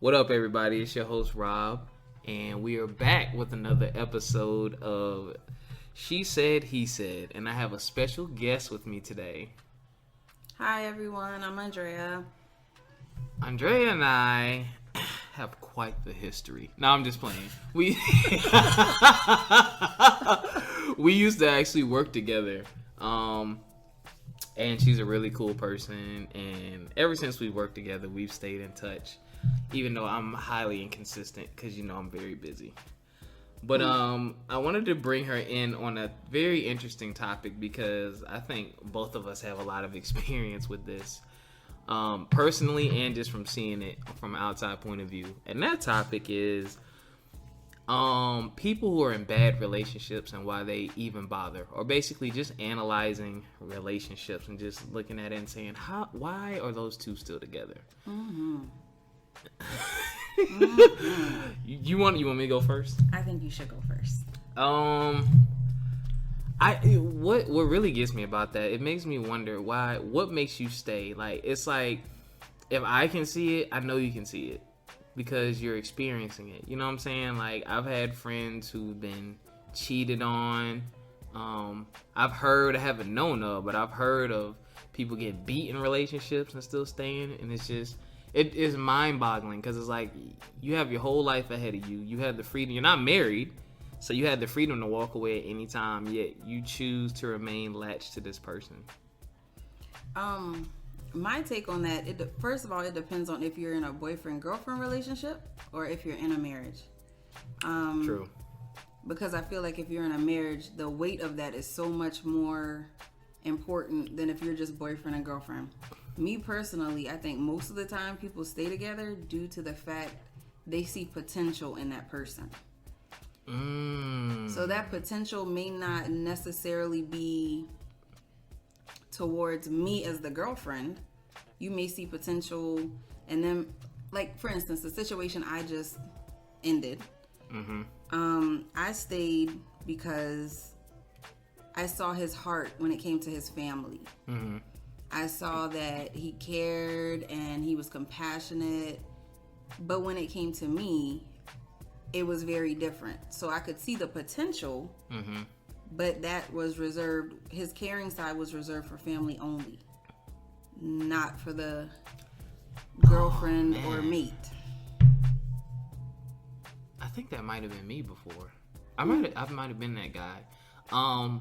What up, everybody? It's your host, Rob, and we are back with another episode of She Said, He Said, and I have a special guest with me today. Hi, everyone. I'm Andrea. Andrea and I have quite the history. No, I'm just playing. We used to actually work together, and she's a really cool person, and ever since we worked together, we've stayed in touch. Even though I'm highly inconsistent because, I'm very busy. But I wanted to bring her in on a very interesting topic because I think both of us have a lot of experience with this. Personally and just from seeing it from an outside point of view. And that topic is people who are in bad relationships and why they even bother. Or basically just analyzing relationships and just looking at it and saying, why are those two still together? Mm-hmm. You want me to go first? I think you should go first. What really gets me about that, it makes me wonder what makes you stay. Like, it's like, if I can see it, I know you can see it because you're experiencing it. You know what I'm saying? Like, I've had friends who've been cheated on. I haven't known of, but I've heard of people get beat in relationships and still staying, and it's just, it is mind-boggling because it's like you have your whole life ahead of you. You have the freedom. You're not married, so you have the freedom to walk away at any time, yet you choose to remain latched to this person. My take on that, first of all, it depends on if you're in a boyfriend-girlfriend relationship or if you're in a marriage. True. Because I feel like if you're in a marriage, the weight of that is so much more important than if you're just boyfriend and girlfriend. Me personally, I think most of the time people stay together due to the fact they see potential in that person. So that potential may not necessarily be towards me as the girlfriend. You may see potential, and then, like, for instance, the situation I just ended. I stayed because I saw his heart when it came to his family. I saw that he cared and he was compassionate. But when it came to me, it was very different. So I could see the potential, but that was reserved. His caring side was reserved for family only, not for the girlfriend or mate. I think that might have been me before. I might have been that guy. I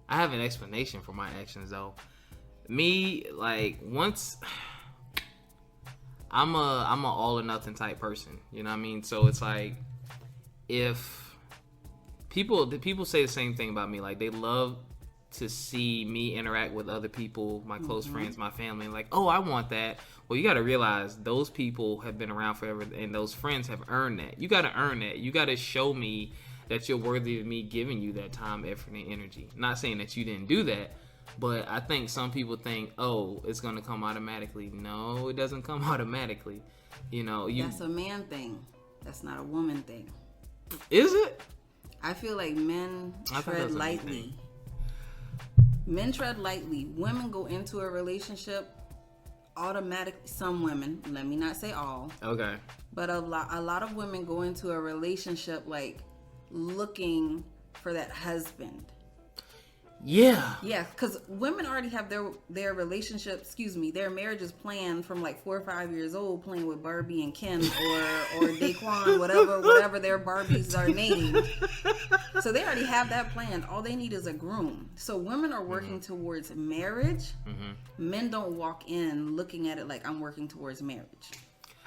have an explanation for my actions though. Me, like, once I'm a all or nothing type person, you know what I mean? So it's like, if people say the same thing about me, like, they love to see me interact with other people, my close friends, my family, and like, oh, I want that. Well, you got to realize those people have been around forever, and those friends have earned that. You got to earn that. You got to show me that you're worthy of me giving you that time, effort, and energy. Not saying that you didn't do that, but I think some people think, oh, it's going to come automatically. No, it doesn't come automatically. That's a man thing. That's not a woman thing. Is it? I feel like men tread lightly. Men tread lightly. Women go into a relationship automatically. Some women, let me not say all. Okay. But a lot of women go into a relationship like looking for that husband. Yeah. Yeah, because women already have their relationship, their marriages planned from like 4 or 5 years old, playing with Barbie and Ken or Daquan, whatever their Barbies are named. So they already have that planned. All they need is a groom. So women are working towards marriage. Men don't walk in looking at it like I'm working towards marriage.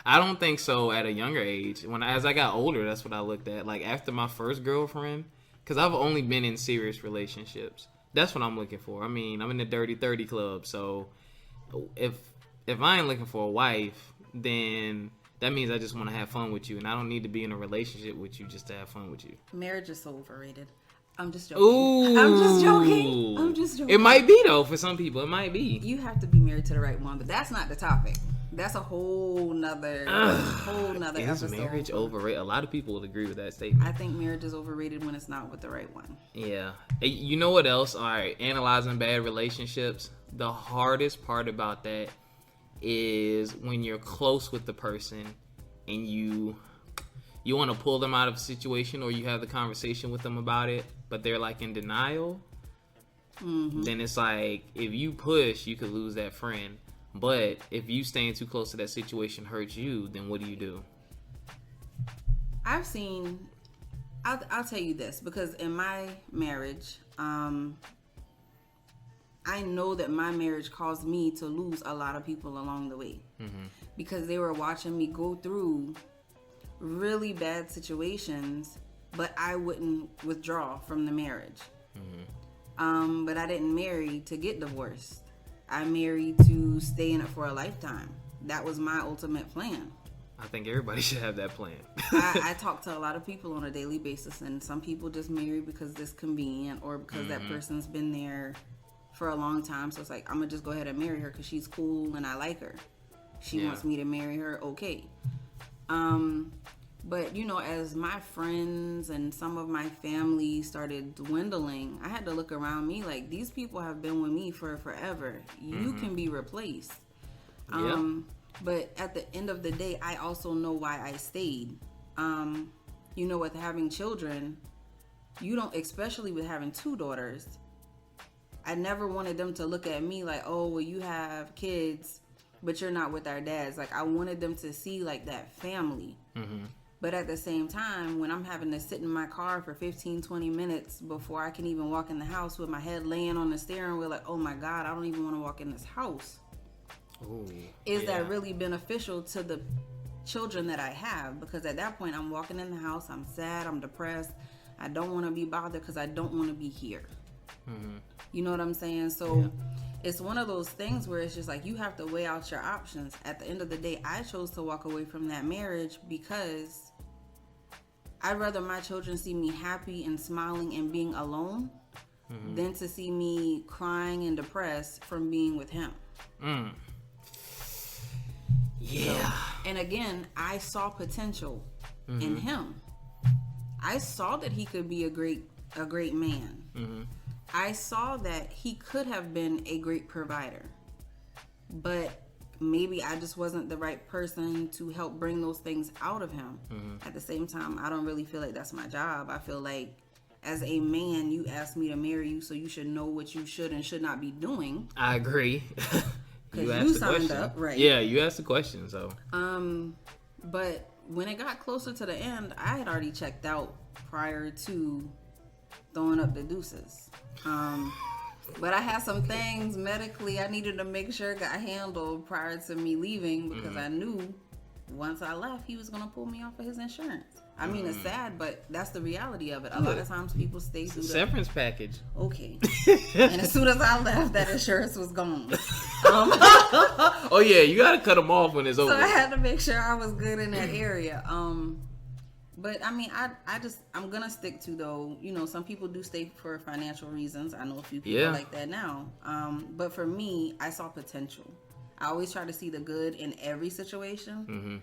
I don't think so at a younger age. As I got older, that's what I looked at. Like, after my first girlfriend, because I've only been in serious relationships. That's what I'm looking for. I mean, I'm in the Dirty 30 Club, so if I ain't looking for a wife, then that means I just want to have fun with you, and I don't need to be in a relationship with you just to have fun with you. Marriage is so overrated. I'm just joking. Ooh. I'm just joking. It might be, though, for some people. It might be. You have to be married to the right one, but that's not the topic. That's a whole nother Is episode. marriage overrated? A lot of people would agree with that statement. I think marriage is overrated when it's not with the right one. Yeah. You know what else? All right, analyzing bad relationships. The hardest part about that is when you're close with the person and you want to pull them out of a situation, or you have the conversation with them about it, but they're like in denial, then it's like, if you push, you could lose that friend. But if you staying too close to that situation hurts you, then what do you do? I've seen, I'll tell you this, because in my marriage, I know that my marriage caused me to lose a lot of people along the way, because they were watching me go through really bad situations, but I wouldn't withdraw from the marriage. But I didn't marry to get divorced. I married to stay in it for a lifetime. That was my ultimate plan. I think everybody should have that plan. I talk to a lot of people on a daily basis, and some people just marry because it's convenient, or because that person's been there for a long time. So it's like, I'm going to just go ahead and marry her because she's cool and I like her. She wants me to marry her, okay. But, you know, as my friends and some of my family started dwindling, I had to look around me like, these people have been with me for forever. You can be replaced. But at the end of the day, I also know why I stayed. You know, with having children, you don't, especially with having 2 daughters, I never wanted them to look at me like, oh, well, you have kids, but you're not with our dads. Like, I wanted them to see, like, that family. But at the same time, when I'm having to sit in my car for 15, 20 minutes before I can even walk in the house with my head laying on the steering wheel, like, oh my God, I don't even want to walk in this house. Ooh, Is that really beneficial to the children that I have? Because at that point, I'm walking in the house, I'm sad, I'm depressed, I don't want to be bothered because I don't want to be here. You know what I'm saying? So it's one of those things where it's just like, you have to weigh out your options. At the end of the day, I chose to walk away from that marriage because I'd rather my children see me happy and smiling and being alone than to see me crying and depressed from being with him. Yeah. So, and again, I saw potential in him. I saw that he could be a great man. I saw that he could have been a great provider. But maybe I just wasn't the right person to help bring those things out of him. At the same time, I don't really feel like that's my job. I feel like as a man, you asked me to marry you, so you should know what you should and should not be doing. I agree. Because you signed up, right? Yeah, you asked the question, so. But when it got closer to the end, I had already checked out prior to throwing up the deuces. But I had some things medically I needed to make sure got handled prior to me leaving, because I knew once I left, he was going to pull me off of his insurance. I mean, it's sad, but that's the reality of it. A lot of times people stay through the severance package. Okay. And as soon as I left, that insurance was gone. Oh yeah, you got to cut them off when it's over. So I had to make sure I was good in that area. But I mean, I'm gonna stick to, though, you know, some people do stay for financial reasons. I know a few people like that now. But for me, I saw potential. I always try to see the good in every situation.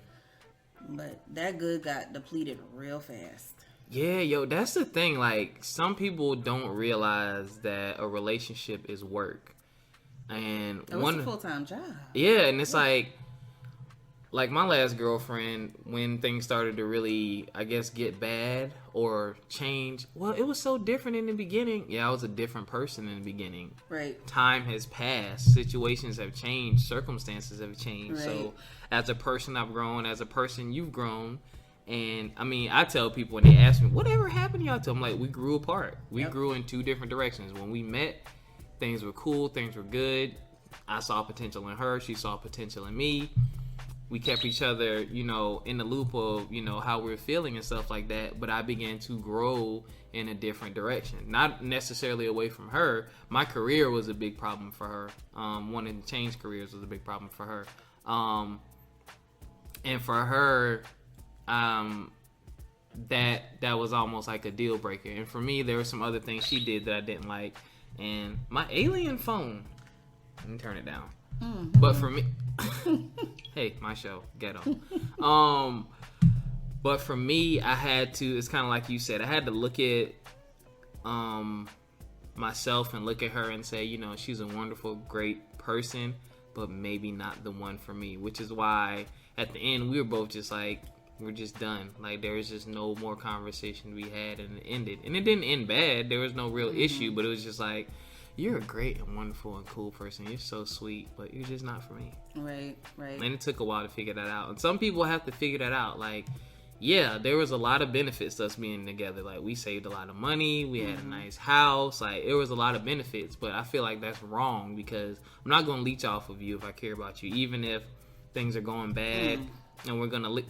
But that good got depleted real fast. Yeah, yo, that's the thing. Like, some people don't realize that a relationship is work. And it's a full-time job. Yeah, and it's like my last girlfriend, when things started to really, I guess, get bad or change, well, it was so different in the beginning. Yeah, I was a different person in the beginning. Right. Time has passed. Situations have changed. Circumstances have changed. Right. So as a person, I've grown. As a person, you've grown. And, I mean, I tell people when they ask me, whatever happened to y'all? I'm like, we grew apart. We grew in 2 different directions. When we met, things were cool. Things were good. I saw potential in her. She saw potential in me. We kept each other, you know, in the loop of, you know, how we were feeling and stuff like that. But I began to grow in a different direction. Not necessarily away from her. My career was a big problem for her. Wanting to change careers was a big problem for her. And for her, that was almost like a deal breaker. And for me, there were some other things she did that I didn't like. And my alien phone, let me turn it down. But for me, hey, my show, ghetto. But for me, I had to, it's kind of like you said, I had to look at myself and look at her and say, you know, she's a wonderful, great person, but maybe not the one for me. Which is why at the end, we were both just like, we're just done. Like, there was just no more conversation to be had, and it ended. And it didn't end bad. There was no real issue, but it was just like, you're a great and wonderful and cool person. You're so sweet, but you're just not for me. Right. And it took a while to figure that out. And some people have to figure that out. Like, yeah, there was a lot of benefits to us being together. Like, we saved a lot of money. We had a nice house. Like, it was a lot of benefits. But I feel like that's wrong because I'm not going to leech off of you if I care about you. Even if things are going bad and we're going to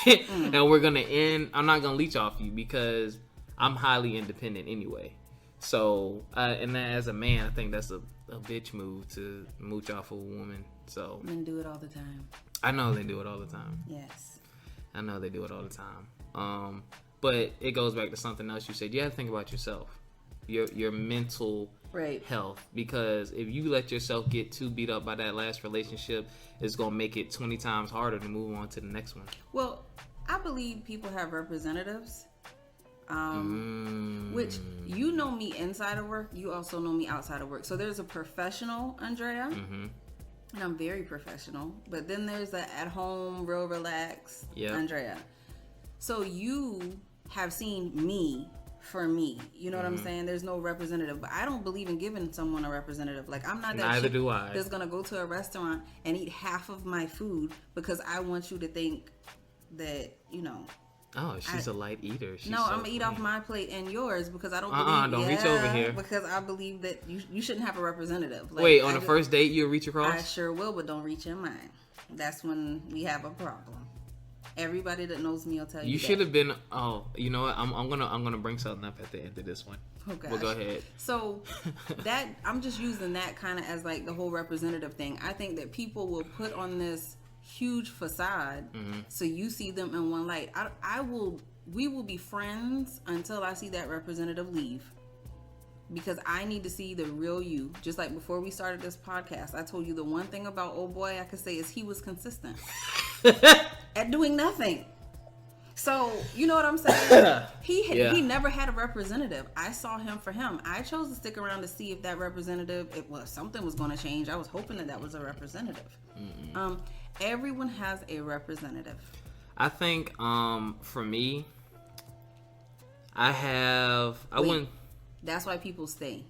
and we're going to end, I'm not going to leech off you because I'm highly independent anyway. So, and then as a man, I think that's a bitch move to mooch off of a woman. So Men do it all the time. I know they do it all the time. Yes. I know they do it all the time. But it goes back to something else you said. You have to think about yourself, your mental health. Because if you let yourself get too beat up by that last relationship, it's going to make it 20 times harder to move on to the next one. Well, I believe people have representatives. Which you know me inside of work, you also know me outside of work. So there's a professional Andrea, and I'm very professional. But then there's the at home, real relaxed Andrea. So you have seen me for me. You know what I'm saying? There's no representative. But I don't believe in giving someone a representative. Like, I'm not that Neither do I. That's gonna go to a restaurant and eat half of my food because I want you to think that, you know. Oh, she's a light eater. She's I'm gonna eat off my plate and yours because I don't believe. Don't reach over here. Because I believe that you shouldn't have a representative. Like, wait, on the first date you'll reach across? I sure will, but don't reach in mine. That's when we have a problem. Everybody that knows me will tell you. You should have been. Oh, you know what? I'm gonna bring something up at the end of this one. Oh gosh. Well, go ahead. So that I'm just using that kind of as like the whole representative thing. I think that people will put on this huge facade, so you see them in one light. We will be friends until I see that representative leave. Because I need to see the real you. Just like before we started this podcast, I told you the one thing about old boy I could say is he was consistent at doing nothing. So, you know what I'm saying? He never had a representative. I saw him for him. I chose to stick around to see if that representative, something was going to change. I was hoping that was a representative. Everyone has a representative. I think for me, wouldn't. That's why people stay,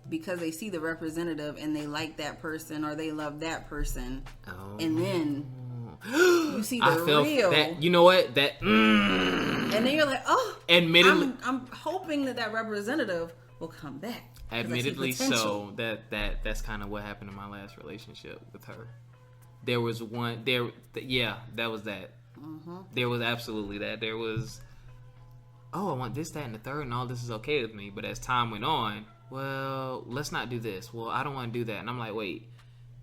because they see the representative and they like that person or they love that person, and then you see the real. That, you know what? And then you're like, oh, admittedly, I'm hoping that representative will come back. Admittedly, so that's kind of what happened in my last relationship with her. There was one there. Yeah, that was that. There was absolutely that. There was. Oh, I want this, that, and the third, and all this is okay with me. But as time went on, well, let's not do this. Well, I don't want to do that. And I'm like, wait,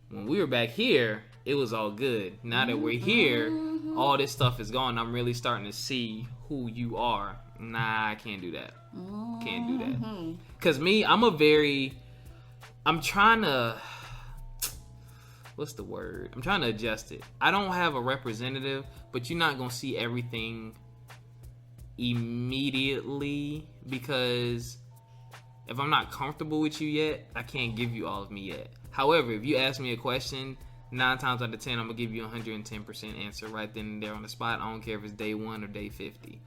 when we were back here, it was all good. Now that we're here, all this stuff is gone. I'm really starting to see who you are. Nah, I can't do that. Can't do that. Because me, I'm trying to, what's the word? I'm trying to adjust it. I don't have a representative, but you're not going to see everything immediately, because if I'm not comfortable with you yet, I can't give you all of me yet. However, if you ask me a question, 9 times out of 10, I'm gonna give you 110% answer right then and there on the spot. I don't care if it's day 1 or day 50.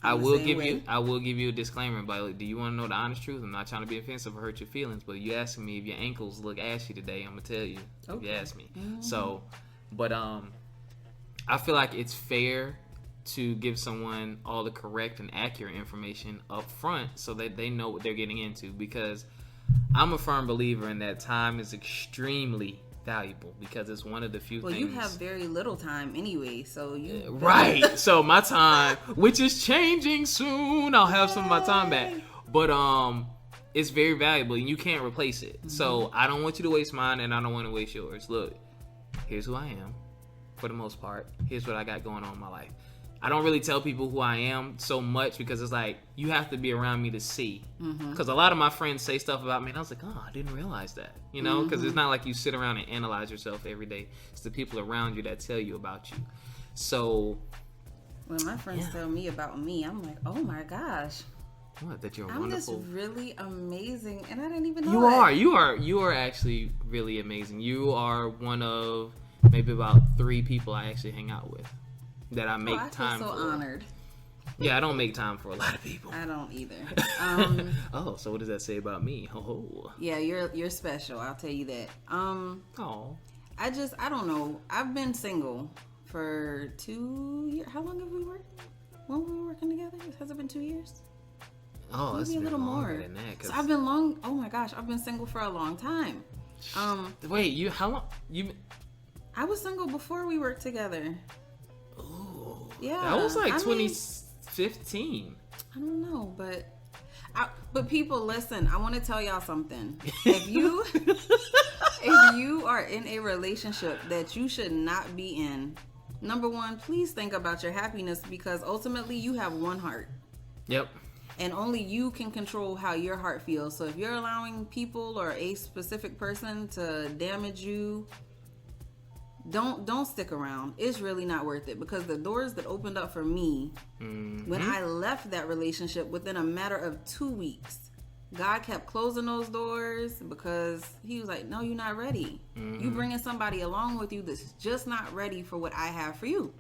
I will give you a disclaimer, but like, do you want to know the honest truth? I'm not trying to be offensive or hurt your feelings, but you asking me if your ankles look ashy today, I'm gonna tell you. If you ask me. So, but I feel like it's fair to give someone all the correct and accurate information up front so that they know what they're getting into, because I'm a firm believer in that time is extremely valuable, because it's one of the few things. Well, you have very little time anyway, so you right. So my time, which is changing soon, I'll have some of my time back, but it's very valuable and you can't replace it. So I don't want you to waste mine and I don't want to waste yours. Look, here's who I am for the most part. Here's what I got going on in my life. I don't really tell people who I am so much, because it's like, you have to be around me to see. Because a lot of my friends say stuff about me, and I was like, oh, I didn't realize that. You know, because it's not like you sit around and analyze yourself every day. It's the people around you that tell you about you. So when my friends tell me about me, I'm like, oh my gosh. What? That you're I'm wonderful. just really amazing, and I didn't even know you are actually really amazing. You are one of maybe about 3 people I actually hang out with that I make time for. I feel so honored. Yeah, I don't make time for a lot of people. I don't either. Oh, so what does that say about me? Oh. Yeah, you're special. I'll tell you that. Oh. I don't know. I've been single for 2 years. How long have we worked? When we were working together? Has it been 2 years? Oh, maybe it's a been little longer more. than that. So I've been long. Oh my gosh, I've been single for a long time. Wait, how long? I was single before we worked together. Oh. Yeah. That was like 2015. I don't know, but people, listen. I want to tell y'all something. If you are in a relationship that you should not be in, number one, please think about your happiness, because ultimately you have one heart. Yep. And only you can control how your heart feels. So if you're allowing people or a specific person to damage you, don't stick around. It's really not worth it, because the doors that opened up for me when I left that relationship, within a matter of 2 weeks, God kept closing those doors, because he was like, no, you're not ready. You bringing somebody along with you that's just not ready for what I have for you.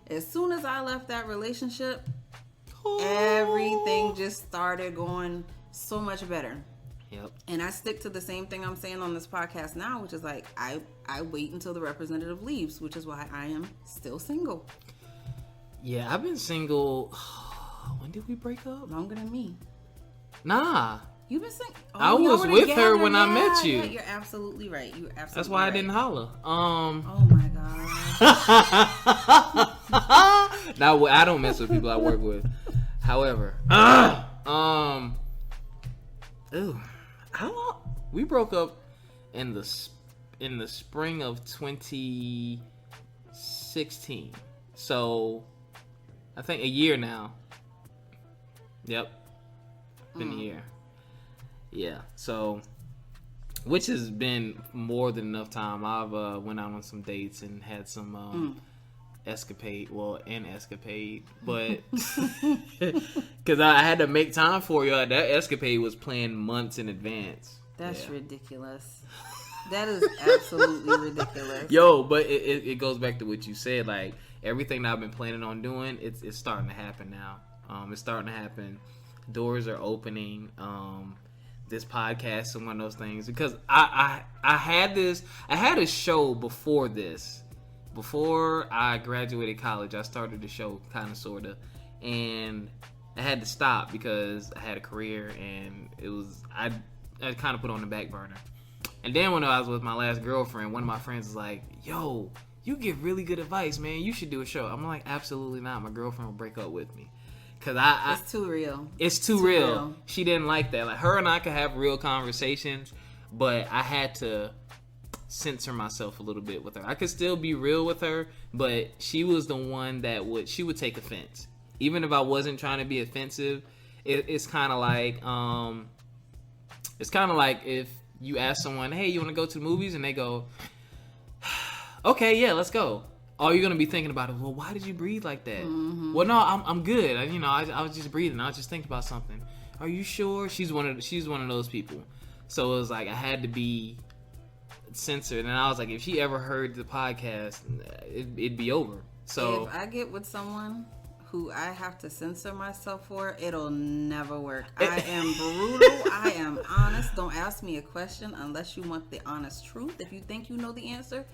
As soon as I left that relationship, everything just started going so much better. Yep. And I stick to the same thing I'm saying on this podcast now, which is like, I wait until the representative leaves, which is why I am still single. Yeah, I've been single. When did we break up? Longer than me. Nah. You've been single. I was with her when I met you. Yeah, you're absolutely right. That's why I didn't holler. Oh my god. Now I don't mess with people I work with. However, how long? We broke up in the spring of 2016. So I think a year now. Yep. Been a year. Yeah. So, which has been more than enough time. I've went out on some dates and had some escapade, but because I had to make time for you. That escapade was planned months in advance. That's ridiculous. That is absolutely ridiculous. Yo, but it goes back to what you said. Like, everything that I've been planning on doing, it's starting to happen now. It's starting to happen. Doors are opening. This podcast is one of those things, because I had a show before this. Before I graduated college, I started the show, kind of, sort of, and I had to stop because I had a career, and I kind of put it on the back burner. And then when I was with my last girlfriend, one of my friends was like, yo, you give really good advice, man. You should do a show. I'm like, absolutely not. My girlfriend will break up with me. Because it's too real. It's too real. She didn't like that. Like, her and I could have real conversations, but I had to censor myself a little bit with her. I could still be real with her, but she was the one that would take offense. Even if I wasn't trying to be offensive, it's kind of like if you ask someone, hey, you want to go to the movies? And they go, okay, yeah, let's go. All you're going to be thinking about is, well, why did you breathe like that? Mm-hmm. Well, no, I'm good. I was just breathing. I was just thinking about something. Are you sure? She's one of those people. So it was like I had to be censored. And I was like, if she ever heard the podcast, it'd be over. So if I get with someone who I have to censor myself for, it'll never work. I am brutal. I am honest. Don't ask me a question unless you want the honest truth. If you think you know the answer,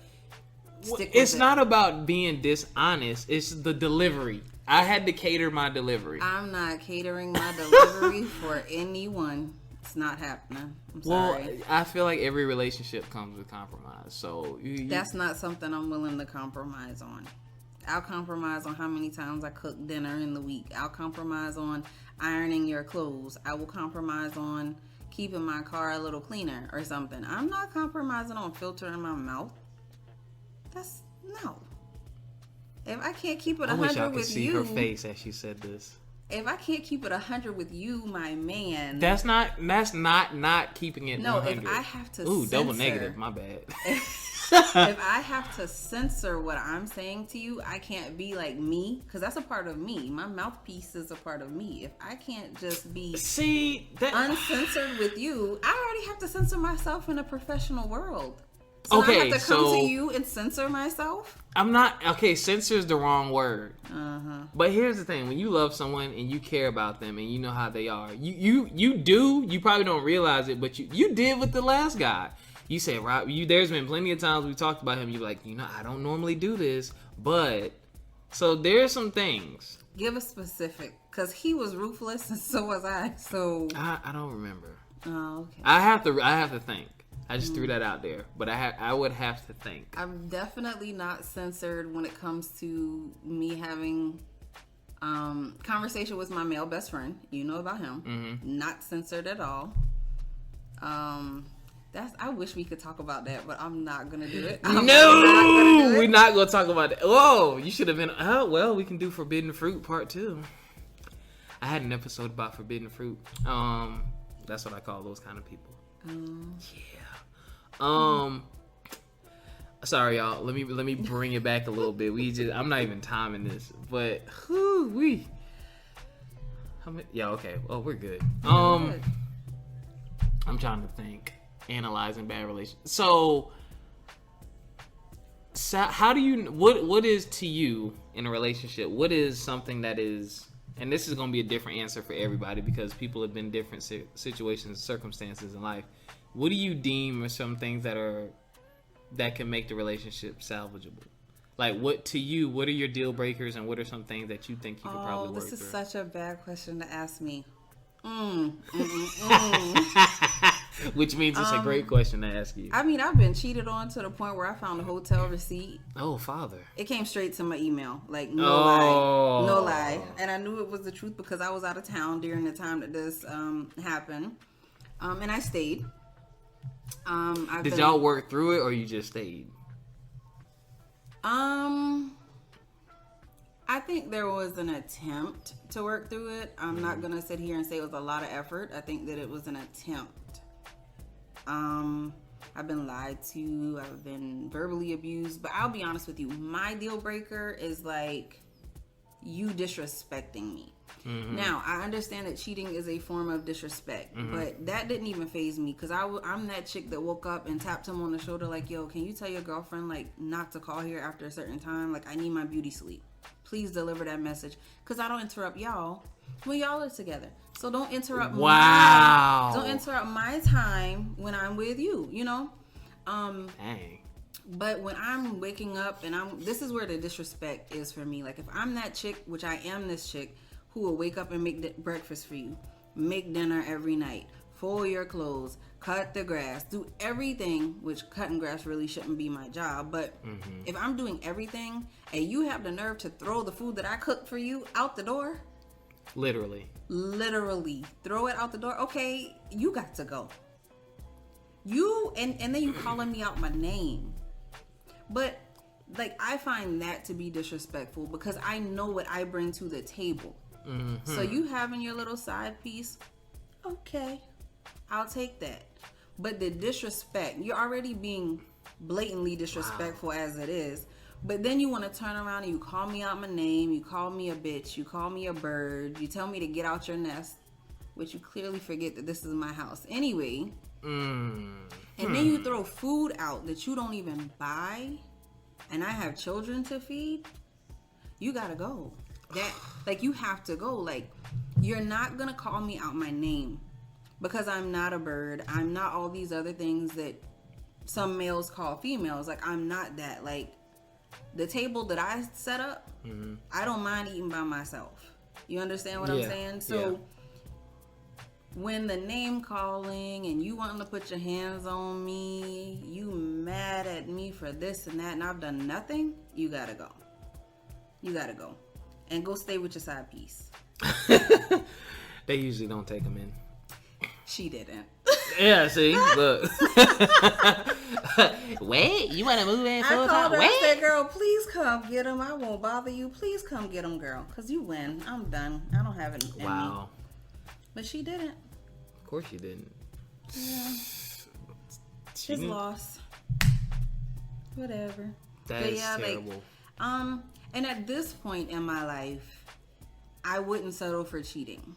stick with it's it. Not about being dishonest. It's the delivery. I had to cater my delivery. I'm not catering my delivery for anyone. It's not happening. I'm sorry. Well, I feel like every relationship comes with compromise. So that's not something I'm willing to compromise on. I'll compromise on how many times I cook dinner in the week. I'll compromise on ironing your clothes. I will compromise on keeping my car a little cleaner or something. I'm not compromising on filtering my mouth. No. If I can't keep it 100 with you, I wish I could see her face as she said this. If I can't keep it 100 with you, my man, that's not keeping it. No, 100. if I have to, censor, double negative. My bad. If I have to censor what I'm saying to you, I can't be like me, because that's a part of me. My mouthpiece is a part of me. If I can't just be uncensored with you, I already have to censor myself in a professional world. So I have to come to you and censor myself? I'm not... Okay, censor is the wrong word. But here's the thing. When you love someone and you care about them and you know how they are, you probably don't realize it, but you did with the last guy. You say, Rob, there's been plenty of times we talked about him. You're like, I don't normally do this, but... So there's some things. Give a specific, because he was ruthless and so was I. So I don't remember. Oh, okay. I have to think. I just threw that out there, but I would have to think. I'm definitely not censored when it comes to me having conversation with my male best friend. You know about him. Mm-hmm. Not censored at all. I wish we could talk about that, but I'm not gonna do it. We're not gonna talk about that. Whoa, you should have been. Oh well, we can do Forbidden Fruit Part 2. I had an episode about forbidden fruit. That's what I call those kind of people. Yeah. Sorry, y'all. Let me bring it back a little bit. I'm not even timing this, but yeah, okay. Well, we're good. I'm trying to think. Analyzing bad relations. So how do you? What is to you in a relationship? What is something that is? And this is going to be a different answer for everybody because people have been in different situations, circumstances in life. What do you deem are some things that can make the relationship salvageable? Like, what are your deal breakers, and what are some things that you think you could probably work through? This is such a bad question to ask me. Which means it's a great question to ask you. I mean, I've been cheated on to the point where I found a hotel receipt. Oh, Father. It came straight to my email. Like, no lie. And I knew it was the truth because I was out of town during the time that this happened. And I stayed. Did y'all work through it or you just stayed? I think there was an attempt to work through it. I'm not going to sit here and say it was a lot of effort. I think that it was an attempt. I've been lied to. I've been verbally abused. But I'll be honest with you. My deal breaker is like you disrespecting me. Mm-hmm. Now, I understand that cheating is a form of disrespect. Mm-hmm. But that didn't even faze me. Because I'm that chick that woke up and tapped him on the shoulder like, yo, can you tell your girlfriend like not to call here after a certain time? Like, I need my beauty sleep. Please deliver that message. Because I don't interrupt y'all when y'all are together. So don't interrupt don't interrupt my time when I'm with you, you know? Dang. But when I'm waking up and this is where the disrespect is for me. Like if I'm that chick, which I am this chick, who will wake up and make breakfast for you, make dinner every night, fold your clothes, cut the grass, do everything, which cutting grass really shouldn't be my job. But if I'm doing everything and you have the nerve to throw the food that I cooked for you out the door. Literally throw it out the door. Okay, you got to go. You and then you calling me out my name. But like I find that to be disrespectful because I know what I bring to the table. Mm-hmm. So you having your little side piece, okay, I'll take that. But the disrespect, you're already being blatantly disrespectful as it is. But then you want to turn around and you call me out my name, you call me a bitch, you call me a bird, you tell me to get out your nest, which you clearly forget that this is my house anyway. And then you throw food out that you don't even buy, and I have children to feed. You gotta go. Like you have to go. Like you're not gonna call me out my name because I'm not a bird. I'm not all these other things that some males call females. Like I'm not that. Like the table that I set up, I don't mind eating by myself. You understand what I'm saying? So when the name calling and you wanting to put your hands on me, you mad at me for this and that, and I've done nothing, you gotta go. You gotta go. And go stay with your side piece. They usually don't take them in. She didn't. Yeah, see? Look. Wait, you want to move in full time? Wait. I said, girl, please come get him. I won't bother you. Please come get him, girl. Because you win. I'm done. I don't have it in me. But she didn't. Of course she didn't. Yeah. His loss. Whatever. That is terrible. Like, and at this point in my life, I wouldn't settle for cheating.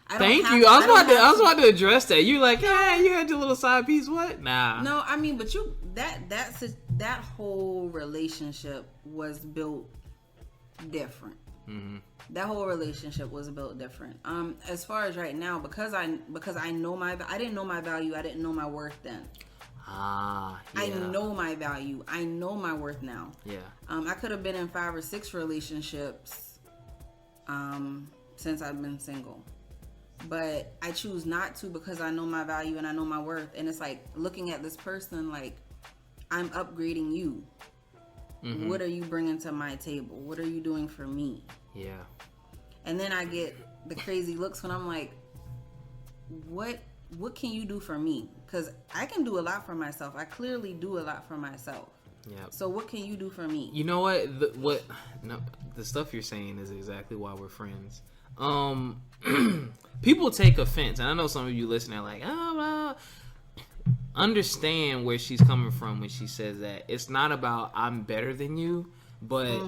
Thank you. I was about to address that. You like, hey, you had your little side piece. What? Nah. No, I mean, but that whole relationship was built different. Mm-hmm. That whole relationship was built different. As far as right now, because I know I didn't know my value. I didn't know my worth then. Yeah. I know my value. I know my worth now. Yeah. I could have been in 5 or 6 relationships since I've been single. But I choose not to because I know my value and I know my worth. And it's like looking at this person like, I'm upgrading you. Mm-hmm. What are you bringing to my table? What are you doing for me? Yeah. And then I get the crazy looks when I'm like, what can you do for me? Because I can do a lot for myself. I clearly do a lot for myself. Yeah. So what can you do for me? You know what? The stuff you're saying is exactly why we're friends. People take offense, and I know some of you listening are like, understand where she's coming from when she says that. It's not about I'm better than you, but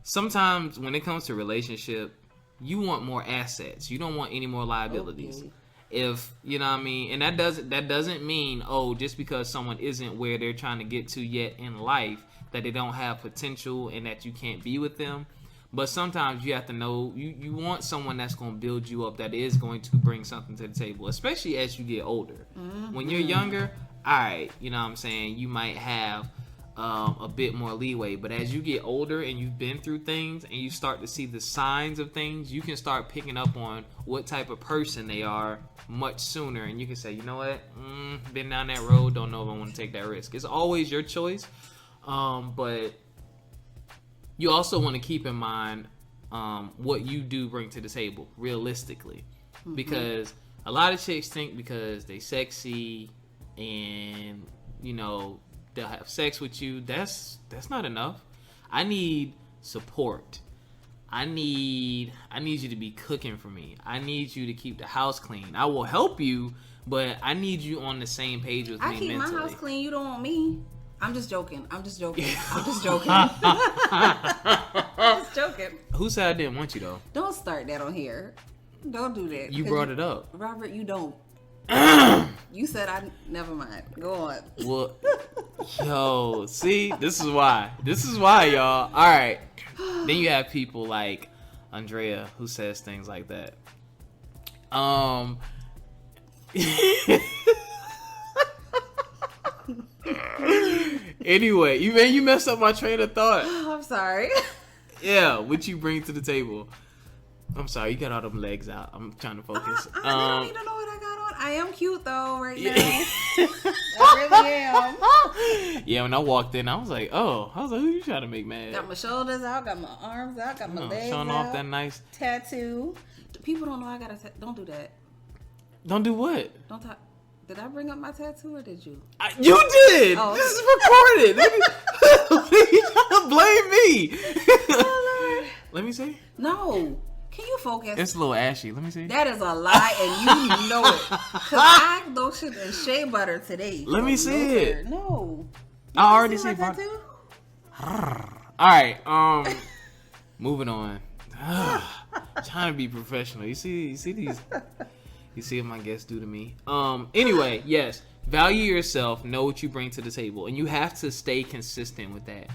sometimes when it comes to relationship, you want more assets. You don't want any more liabilities. Okay. If you know what I mean, and that doesn't mean just because someone isn't where they're trying to get to yet in life that they don't have potential and that you can't be with them. But sometimes you have to know you want someone that's going to build you up, that is going to bring something to the table, especially as you get older. Mm-hmm. When you're younger, all right, you know what I'm saying, you might have a bit more leeway. But as you get older and you've been through things and you start to see the signs of things, you can start picking up on what type of person they are much sooner. And you can say, you know what, been down that road, don't know if I want to take that risk. It's always your choice, but you also want to keep in mind what you do bring to the table, realistically. Mm-hmm. Because a lot of chicks think because they sexy and, you know, they'll have sex with you, that's not enough. I need support. I need you to be cooking for me. I need you to keep the house clean. I will help you, but I need you on the same page with me mentally. I keep my house clean. You don't want me. I'm just joking. I'm just joking. Who said I didn't want you, though? Don't start that on here. Don't do that. You brought it up. Robert, you don't. You said never mind. Go on. Well, yo, see? This is why, y'all. All right. Then you have people like Andrea who says things like that. Anyway, you messed up my train of thought. I'm sorry. Yeah, what you bring to the table. I'm sorry, you got all them legs out. I'm trying to focus. I don't even know what I got on. I am cute though right now. I really am. Yeah, when I walked in, I was like, who you trying to make mad? Got my shoulders out, got my arms out, got my legs showing out. Off that nice tattoo. People don't know I got a don't do that. Don't do what? Don't talk. Did I bring up my tattoo or did you? You did! Oh. This is recorded! You trying to blame me? Oh, Lord. Let me see. No. Can you focus? It's a little ashy. Let me see. That is a lie and you know it. Because I lotioned and shea butter today. Let me see it. No. I already see my tattoo. Alright, moving on. Trying to be professional. You see these... You see what my guests do to me. Anyway, yes. Value yourself. Know what you bring to the table. And you have to stay consistent with that.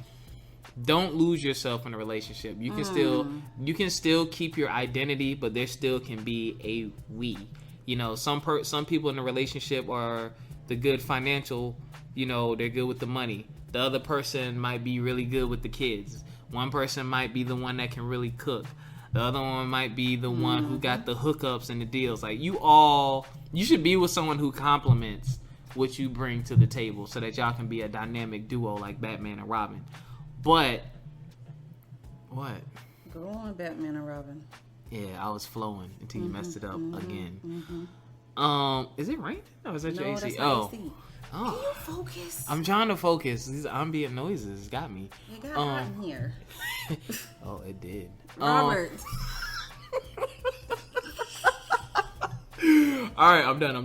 Don't lose yourself in a relationship. You can still keep your identity, but there still can be a we. You know, some people in a relationship are the good financial, you know, they're good with the money. The other person might be really good with the kids. One person might be the one that can really cook. The other one might be the one who got the hookups and the deals. Like, you should be with someone who complements what you bring to the table so that y'all can be a dynamic duo like Batman and Robin. But, what? Go on, Batman and Robin. Yeah, I was flowing until you messed it up again. Is it raining? Or is that your AC? That's not AC. Can you focus? I'm trying to focus. These ambient noises got me. It got hot in here. Oh, it did. Robert. All right, I'm done.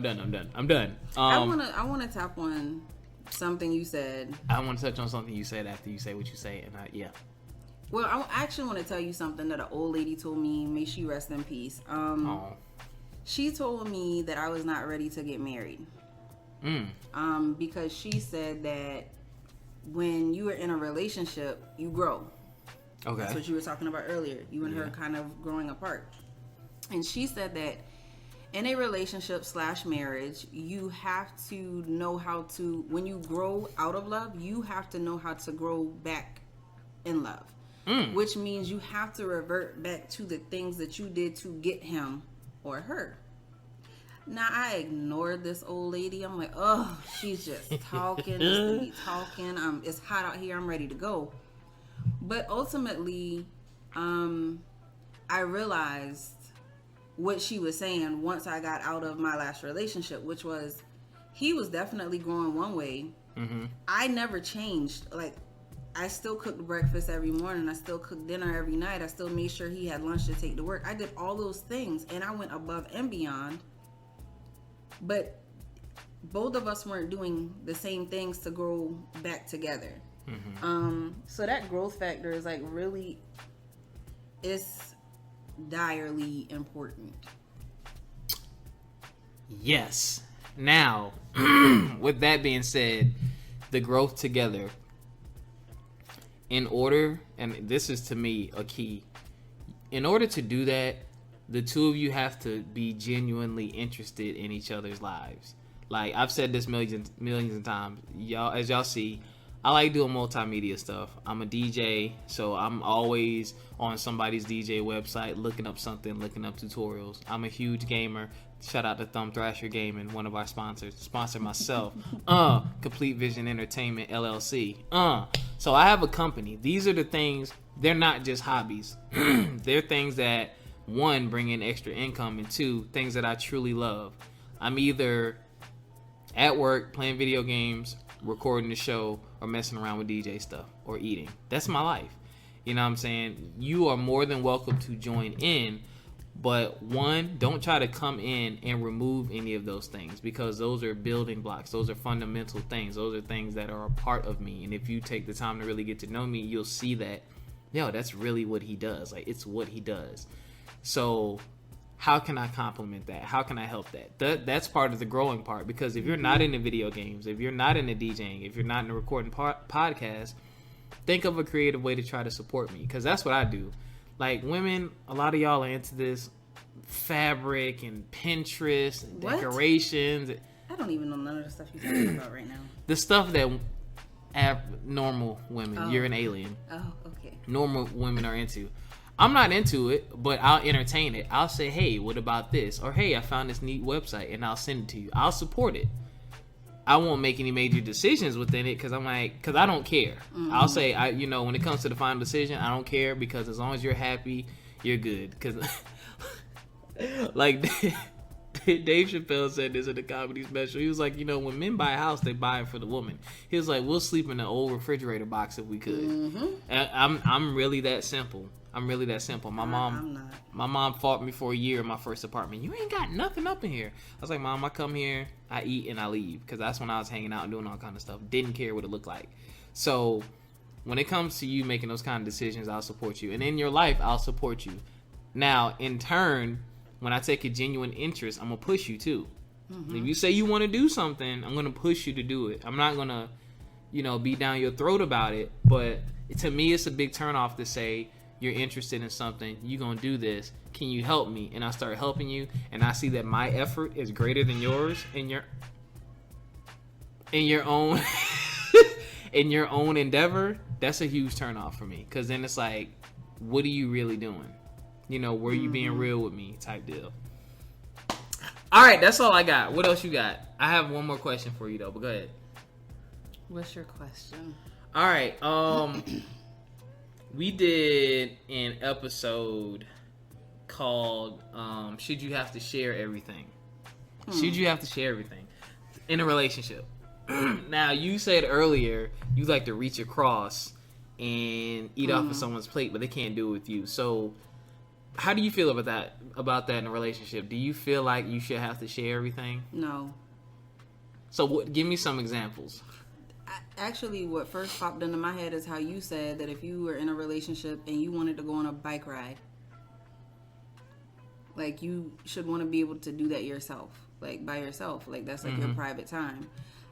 I want to tap on something you said. I want to touch on something you said after you say what you say, and yeah. Well, I actually want to tell you something that an old lady told me. May she rest in peace. She told me that I was not ready to get married. Because she said that when you are in a relationship, you grow. Okay. That's what you were talking about earlier. You and her kind of growing apart. And she said that in a relationship / marriage, you have to know how to, when you grow out of love, you have to know how to grow back in love. Which means you have to revert back to the things that you did to get him or her. Now, I ignored this old lady. I'm like, oh, she's just talking, just to be talking. It's hot out here. I'm ready to go. But ultimately, I realized what she was saying once I got out of my last relationship, which was he was definitely growing one way. I never changed. Like, I still cooked breakfast every morning. I still cooked dinner every night. I still made sure he had lunch to take to work. I did all those things, and I went above and beyond. But both of us weren't doing the same things to grow back together. So that growth factor is like really, it's direly important. Yes. Now, with that being said, the growth together, in order, and this is to me a key, in order to do that, the two of you have to be genuinely interested in each other's lives. Like, I've said this millions of times. Y'all, as y'all see, I like doing multimedia stuff. I'm a DJ, so I'm always on somebody's DJ website looking up something, looking up tutorials. I'm a huge gamer. Shout out to Thumb Thrasher Gaming, one of our sponsors. Sponsor myself. Complete Vision Entertainment, LLC. So I have a company. These are the things, they're not just hobbies. They're things that, one, bring in extra income, and two, things that I truly love. I'm either at work playing video games, recording the show, or messing around with DJ stuff, or eating. That's my life. You know what I'm saying? You are more than welcome to join in, but one, don't try to come in and remove any of those things, because those are building blocks. Those are fundamental things. Those are things that are a part of me. And if you take the time to really get to know me, you'll see that, yo, that's really what he does. Like, it's what he does. So how can I complement that? How can I help that? That's part of the growing part, because if you're not into video games, if you're not into DJing, if you're not into recording podcast, think of a creative way to try to support me, because that's what I do. Like, women, a lot of y'all are into this fabric and Pinterest and decorations. I don't even know none of the stuff you're talking about right now. The stuff that normal women, you're an alien. Oh, okay. Normal women are into. I'm not into it, but I'll entertain it. I'll say, hey, what about this? Or, hey, I found this neat website, and I'll send it to you. I'll support it. I won't make any major decisions within it, because I don't care. I'll say, when it comes to the final decision, I don't care, because as long as you're happy, you're good. Because, like, Dave Chappelle said this in the comedy special. He was like, when men buy a house, they buy it for the woman. He was like, we'll sleep in an old refrigerator box if we could. And I'm really that simple. My mom fought me for a year in my first apartment. You ain't got nothing up in here. I was like, Mom, I come here, I eat, and I leave. Because that's when I was hanging out and doing all kind of stuff. Didn't care what it looked like. So when it comes to you making those kind of decisions, I'll support you. And in your life, I'll support you. Now, in turn, when I take a genuine interest, I'm going to push you too. If you say you want to do something, I'm going to push you to do it. I'm not going to, be down your throat about it. But to me, it's a big turnoff to say, you're interested in something, you're going to do this, can you help me? And I start helping you, and I see that my effort is greater than yours in your own in your own endeavor. That's a huge turnoff for me, because then it's like, what are you really doing? Were you being real with me type deal. All right, that's all I got. What else you got? I have one more question for you, though, but go ahead. What's your question? All right, we did an episode called Should You Have to Share Everything? Should you have to share everything in a relationship? Now, you said earlier you like to reach across and eat off of someone's plate, but they can't do it with you. So how do you feel about that in a relationship? Do you feel like you should have to share everything? No. So give me some examples. Actually, what first popped into my head is how you said that if you were in a relationship and you wanted to go on a bike ride, like, you should want to be able to do that yourself. like by yourself. Like that's like your private time.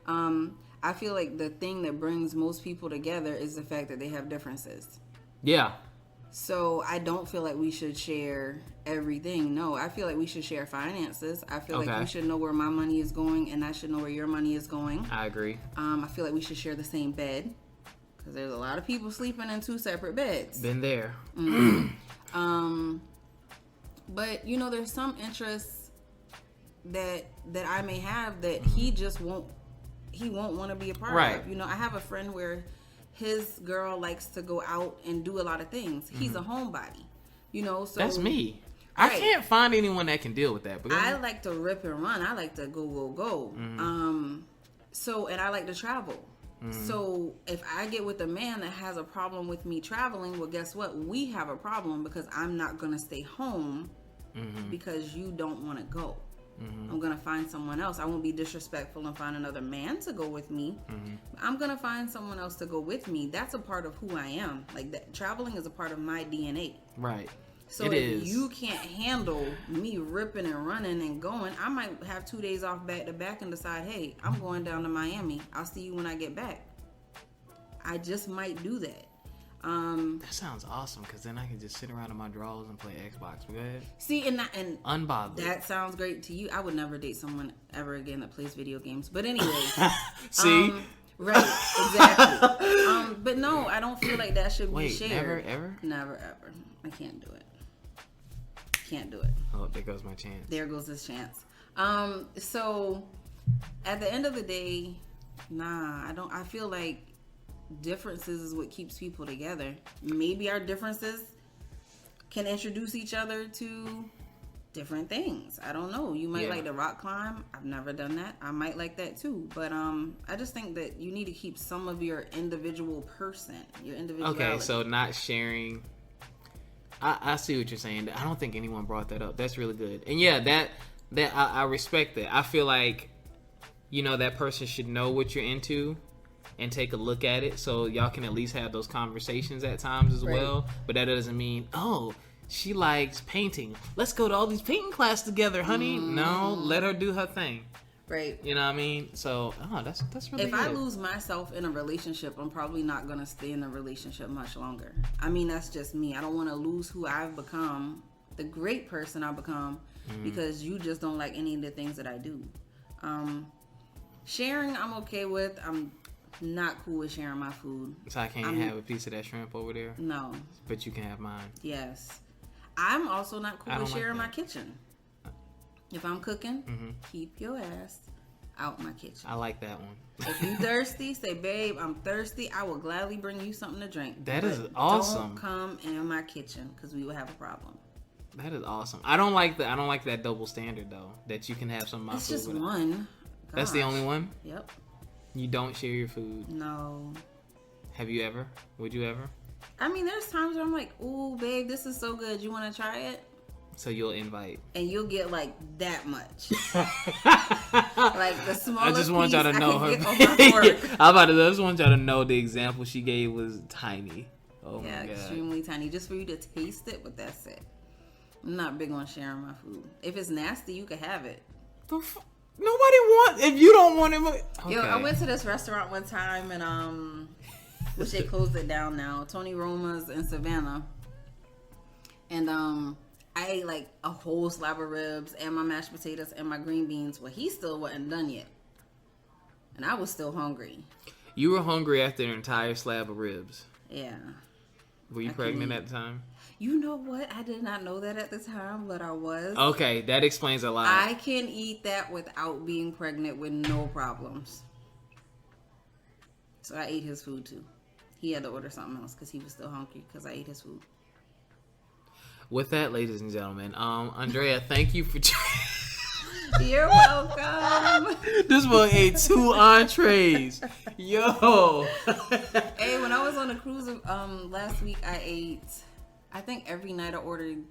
I feel like the thing that brings most people together is the fact that they have differences. Yeah. So I don't feel like we should share everything. No, I feel like we should share finances. I feel like you should know where my money is going, and I should know where your money is going. I agree. I feel like we should share the same bed, because there's a lot of people sleeping in 2 separate beds. Been there. But you know, there's some interests that I may have that he just won't want to be a part of. You know, I have a friend where his girl likes to go out and do a lot of things. He's a homebody, you know. So that's me. I can't find anyone that can deal with that. I like to rip and run. I like to go. So, and I like to travel. So if I get with a man that has a problem with me traveling, well, guess what? We have a problem, because I'm not going to stay home because you don't want to go. I'm going to find someone else. I won't be disrespectful and find another man to go with me. I'm going to find someone else to go with me. That's a part of who I am. Like, that traveling is a part of my DNA. Right. So if you can't handle me ripping and running and going, I might have 2 days off back to back and decide, hey, I'm going down to Miami. I'll see you when I get back. I just might do that. That sounds awesome, because then I can just sit around in my drawers and play Xbox. Go ahead. See, and unbothered. That sounds great to you. I would never date someone ever again that plays video games. But anyway. See? Right, exactly. But no, I don't feel like that should be shared. Never, ever? Never, ever. I can't do it. Can't do it. Oh, there goes my chance. There goes this chance. So, at the end of the day, I feel like differences is what keeps people together. Maybe our differences can introduce each other to different things. I don't know. You might like to rock climb. I've never done that. I might like that too. But I just think that you need to keep some of your individual person, your individuality. Okay, so not sharing. I see what you're saying. I don't think anyone brought that up. That's really good. And yeah, that I respect that. I feel like, you know, that person should know what you're into and take a look at it, so y'all can at least have those conversations at times as well. But that doesn't mean, oh, she likes painting, let's go to all these painting classes together, honey. No, let her do her thing. Right. You know what I mean? So, that's really good. If I lose myself in a relationship, I'm probably not going to stay in a relationship much longer. I mean, that's just me. I don't want to lose who I've become, the great person I've become, because you just don't like any of the things that I do. Sharing, I'm okay with. I'm not cool with sharing my food. So I can't have a piece of that shrimp over there? No. But you can have mine. Yes. I'm also not cool with sharing my kitchen. If I'm cooking, keep your ass out my kitchen. I like that one. If you thirsty, say, babe, I'm thirsty. I will gladly bring you something to drink. That is awesome. Don't come in my kitchen, because we will have a problem. That is awesome. I don't like that double standard though. That you can have some of my food. It's just one. Gosh. That's the only one? Yep. You don't share your food? No. Have you ever? Would you ever? I mean, there's times where I'm like, ooh, babe, this is so good. You want to try it? So you'll invite. And you'll get like that much. Like the smallest I just want y'all to know her. I just want y'all to know the example she gave was tiny. Oh my God. Extremely tiny. Just for you to taste it, but that's it. I'm not big on sharing my food. If it's nasty, you can have it. Nobody wants. If you don't want it, okay. Yo, I went to this restaurant one time and which they closed it down now. Tony Roma's in Savannah, and I ate like a whole slab of ribs and my mashed potatoes and my green beans. Well, he still wasn't done yet, and I was still hungry. You were hungry after an entire slab of ribs. Yeah. Were you pregnant at the time? You know what? I did not know that at the time, but I was. Okay, that explains a lot. I can eat that without being pregnant with no problems. So I ate his food too. He had to order something else because he was still hungry because I ate his food. With that, ladies and gentlemen, Andrea, thank you for... You're welcome. This boy ate 2 entrees. Yo. Hey, when I was on a cruise last week, I ate... I think every night I ordered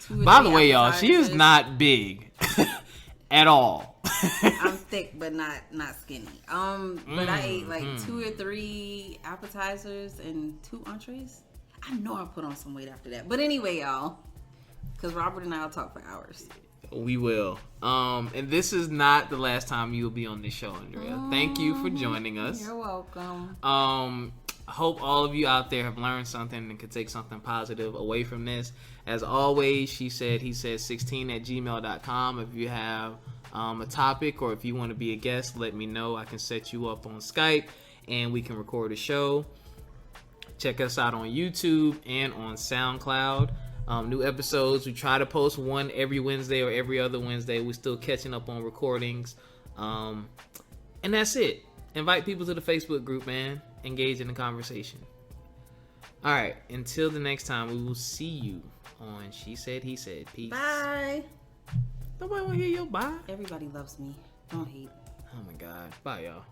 2 or By 3 the way, y'all, appetizers. she is not big at all. I'm thick, but not skinny. But I ate like 2 or 3 appetizers and 2 entrees. I know I put on some weight after that. But anyway, y'all, because Robert and I will talk for hours. We will. And this is not the last time you'll be on this show, Andrea. Thank you for joining us. You're welcome. I hope all of you out there have learned something and could take something positive away from this. As always, he said 16@gmail.com. If you have a topic or if you want to be a guest, let me know. I can set you up on Skype and we can record a show. Check us out on YouTube and on SoundCloud. New episodes, we try to post one every Wednesday or every other Wednesday. We're still catching up on recordings. And that's it. Invite people to the Facebook group, man. Engage in the conversation. All right. Until the next time, we will see you on She Said, He Said. Peace. Bye. Nobody want to hear your bye. Everybody loves me. Don't hate. Oh, my God. Bye, y'all.